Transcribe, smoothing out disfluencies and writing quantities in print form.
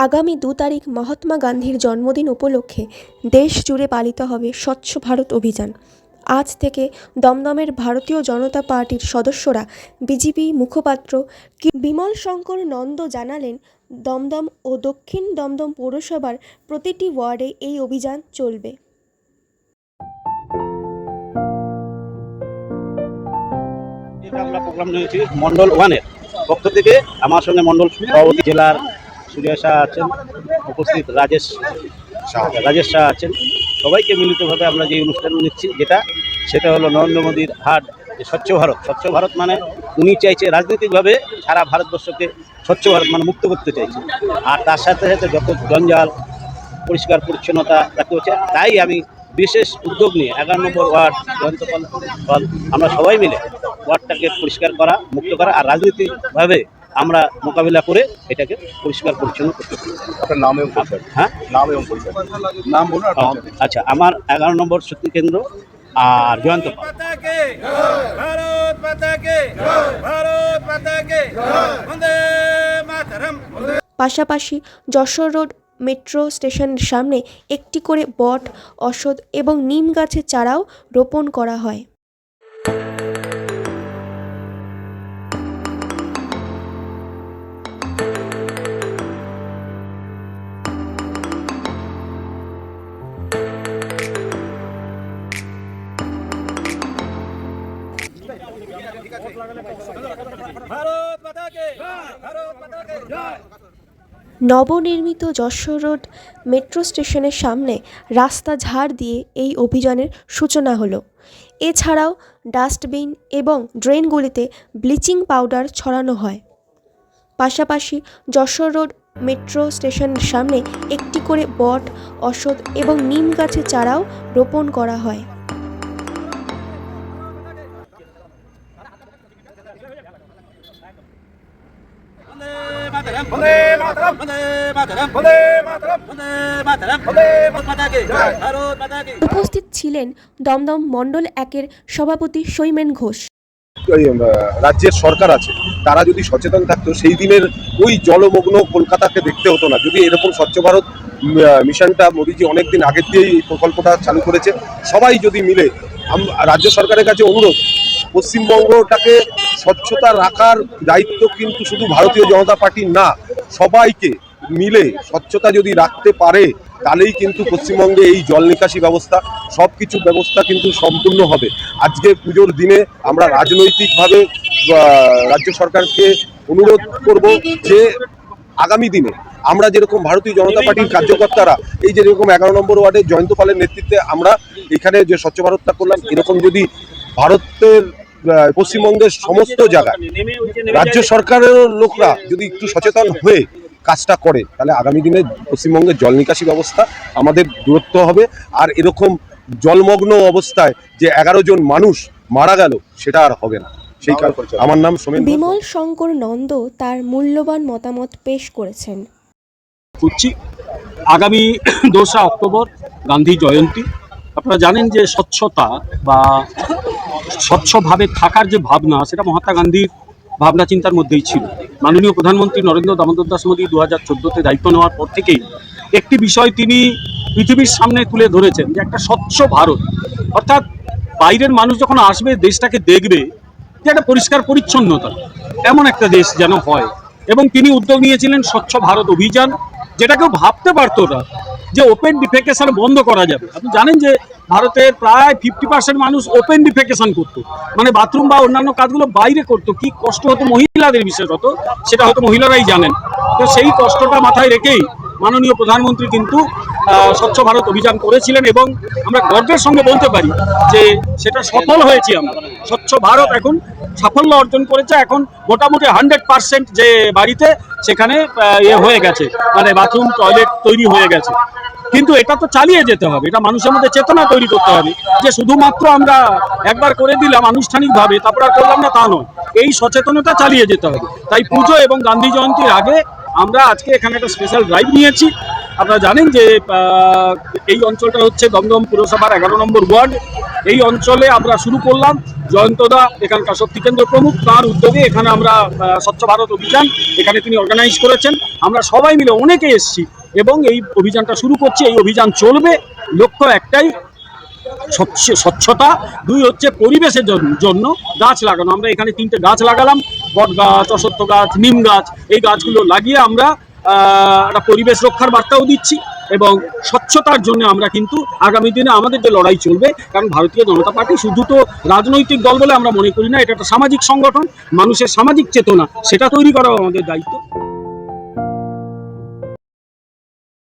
আগামী ২ তারিখ মহাত্মা গান্ধীর জন্মদিন উপলক্ষে দেশ জুড়ে পালিত হবে স্বচ্ছ ভারত অভিযান। আজ থেকে দমদমের ভারতীয় জনতা পার্টির সদস্যরা বিজেপি মুখপাত্র বিমল শঙ্কর নন্দ জানালেন, দমদম ও দক্ষিণ দমদম পৌরসভার প্রতিটি ওয়ার্ডে এই অভিযান চলবে। আমরা প্রোগ্রাম নিয়েছি মন্ডল 1-এর পক্ষ থেকে। আমার সঙ্গে মন্ডল সভাপতি জেলার সুরিয়া শাহ আছেন, উপস্থিত রাজেশ শাহ আছেন। সবাইকে মিলিতভাবে আমরা যে অনুষ্ঠান নিচ্ছি সেটা হলো নরেন্দ্র মোদীর হাট স্বচ্ছ ভারত মানে উনি চাইছে রাজনৈতিকভাবে সারা ভারতবর্ষকে স্বচ্ছ ভারত মানে মুক্ত করতে চাইছে, আর তার সাথে সাথে যত জঞ্জাল পরিষ্কার পরিচ্ছন্নতা রাখতে হচ্ছে। তাই আমি বিশেষ উদ্যোগ নিয়ে 11 নম্বর ওয়ার্ড জয়ন্তপাল আমরা সবাই মিলে ওয়ার্ডটাকে পরিষ্কার করা, মুক্ত করা আর রাজনৈতিকভাবে আমরা মোকাবিলা করে এটাকে পরিষ্কার পরিচ্ছন্ন করতে পারি। আপনার নাম এবং পরিচয়? হ্যাঁ, নাম এবং পরিচয়। নাম বলুন। আচ্ছা, আমার 11 নম্বর শক্তি কেন্দ্র আর জয়ন্তপাল। পাশাপাশি যশোর রোড মেট্রো স্টেশনের সামনে একটি করে বট, অশ্বত্থ এবং নিম গাছের চারাও রোপণ করা হয়। নবনির্মিত যশোর রোড মেট্রো স্টেশনের সামনে রাস্তা ঝাড় দিয়ে এই অভিযানের সূচনা হলো। এছাড়াও ডাস্টবিন এবং ড্রেনগুলিতে ব্লিচিং পাউডার ছড়ানো হয়। পাশাপাশি যশোর রোড মেট্রো স্টেশনের সামনে একটি করে বট, অশ্বত্থ এবং নিম গাছের চারাও রোপণ করা হয়। উপস্থিত ছিলেন দমদম মন্ডল 1-এর সভাপতি সৈমেন ঘোষ। রাজ্যের সরকার আছে, তারা যদি সচেতন থাকতো সেই দিনের ওই জলমগ্ন কলকাতাকে দেখতে হতো না। যদি এরকম স্বচ্ছ ভারত মিশনটা মোদীজি অনেকদিন আগের দিয়েই এই প্রকল্পটা চালু করেছে, সবাই যদি মিলে, রাজ্য সরকারের কাছে অনুরোধ, পশ্চিমবঙ্গটাকে স্বচ্ছতা রাখার দায়িত্ব কিন্তু শুধু ভারতীয় জনতা পার্টির না, সবাইকে মিলে স্বচ্ছতা যদি রাখতে পারে তাহলেই কিন্তু পশ্চিমবঙ্গে এই জল নিকাশি ব্যবস্থা সব কিছু ব্যবস্থা কিন্তু সম্পূর্ণ হবে। আজকে পুজোর দিনে আমরা রাজনৈতিকভাবে রাজ্য সরকারকে অনুরোধ করব যে আগামী দিনে আমরা যেরকম ভারতীয় জনতা পার্টির কার্যকর্তারা এই যেরকম 11 নম্বর ওয়ার্ডে জয়ন্তপালের নেতৃত্বে আমরা এখানে যে স্বচ্ছ ভারতটা করলাম, এরকম যদি ভারতের পশ্চিমবঙ্গের সমস্ত জায়গায় রাজ্য সরকারের লোকরা যদি একটু সচেতন হয়ে কাজটা করে, তাহলে আগামী দিনে পশ্চিমবঙ্গের জল নিকাশি ব্যবস্থা আমাদের দূরত্ব হবে। আর এরকম জলমগ্ন অবস্থায় যে 11 জন মানুষ মারা গেল সেটা আর হবে না। সেই কারণে আমার নাম বিমল শঙ্কর নন্দ তার মূল্যবান মতামত পেশ করেছেন। আগামী 2 অক্টোবর গান্ধী জয়ন্তী। আপনারা জানেন যে স্বচ্ছতা বা স্বচ্ছভাবে থাকার যে ভাবনা, সেটা মহাত্মা গান্ধীর ভাবনা চিন্তার মধ্যেই ছিল। মাননীয় প্রধানমন্ত্রী নরেন্দ্র দামোদর দাস মোদী 2014-তে দায়িত্ব নেওয়ার পর থেকেই একটি বিষয় তিনি পৃথিবীর সামনে তুলে ধরেছেন, যে একটা স্বচ্ছ ভারত, অর্থাৎ বাইরের মানুষ যখন আসবে দেশটাকে দেখবে যে একটা পরিষ্কার পরিচ্ছন্নতা এমন একটা দেশ যেন হয়। এবং তিনি উদ্যোগ নিয়েছিলেন স্বচ্ছ ভারত অভিযান, যেটা কেউ ভাবতে পারতো না যে ওপেন ডিফেকেশন বন্ধ করা যাবে। আপনি জানেন যে ভারতের প্রায় 50% মানুষ ওপেন ডিফেকেশন করতো, মানে বাথরুম বা অন্যান্য কাজগুলো বাইরে করতো। কি কষ্ট হতো মহিলাদের, বিশেষত সেটা হয়তো মহিলারাই জানেন। তো সেই কষ্টটা মাথায় রেখেই মাননীয় প্রধানমন্ত্রী কিন্তু স্বচ্ছ ভারত অভিযান করেছিলেন, এবং আমরা গর্বের সঙ্গে বলতে পারি যে সেটা সফল হয়েছি। আমরা স্বচ্ছ ভারত এখন সাফল্য অর্জন করেছে। এখন মোটামুটি 100% যে বাড়িতে সেখানে হয়ে গেছে, মানে বাথরুম টয়লেট তৈরি হয়ে গেছে। কিন্তু এটা তো চালিয়ে যেতে হবে, এটা মানুষের মধ্যে চেতনা তৈরি করতে হবে যে শুধুমাত্র আমরা একবার করে দিলাম আনুষ্ঠানিকভাবে, তারপর আর করলাম না, তা নয়। এই সচেতনতা চালিয়ে যেতে হবে। তাই পুজো এবং গান্ধী জয়ন্তীর আগে আমরা আজকে এখানে একটা স্পেশাল ড্রাইভ নিয়েছি। আপনারা জানেন যে এই অঞ্চলটা হচ্ছে দমদম পুরসভার 11 নম্বর ওয়ার্ড। এই অঞ্চলে আমরা শুরু করলাম। জয়ন্তদা এখানকার শক্তি কেন্দ্র প্রমুখ, তার উদ্যোগে এখানে আমরা স্বচ্ছ ভারত অভিযান এখানে তিনি অর্গানাইজ করেছেন। আমরা সবাই মিলে অনেকে এসেছি এবং এই অভিযানটা শুরু করছি। এই অভিযান চলবে, লক্ষ্য একটাই, স্বচ্ছতা, দুই হচ্ছে পরিবেশের জন্য গাছ লাগানো। আমরা এখানে 3টে গাছ লাগালাম, বট গাছ, অশ্বত্থ গাছ, নিম গাছ। এই গাছগুলো লাগিয়ে আমরা একটা পরিবেশ রক্ষার বার্তাও দিচ্ছি এবং স্বচ্ছতার জন্য আমরা কিন্তু আগামী দিনে আমাদের যে লড়াই চলবে, কারণ ভারতীয় জনতা পার্টি শুধু তো রাজনৈতিক দল বলে আমরা মনে করি না, এটা একটা সামাজিক সংগঠন। মানুষের সামাজিক চেতনা সেটা তৈরি করাও আমাদের দায়িত্ব।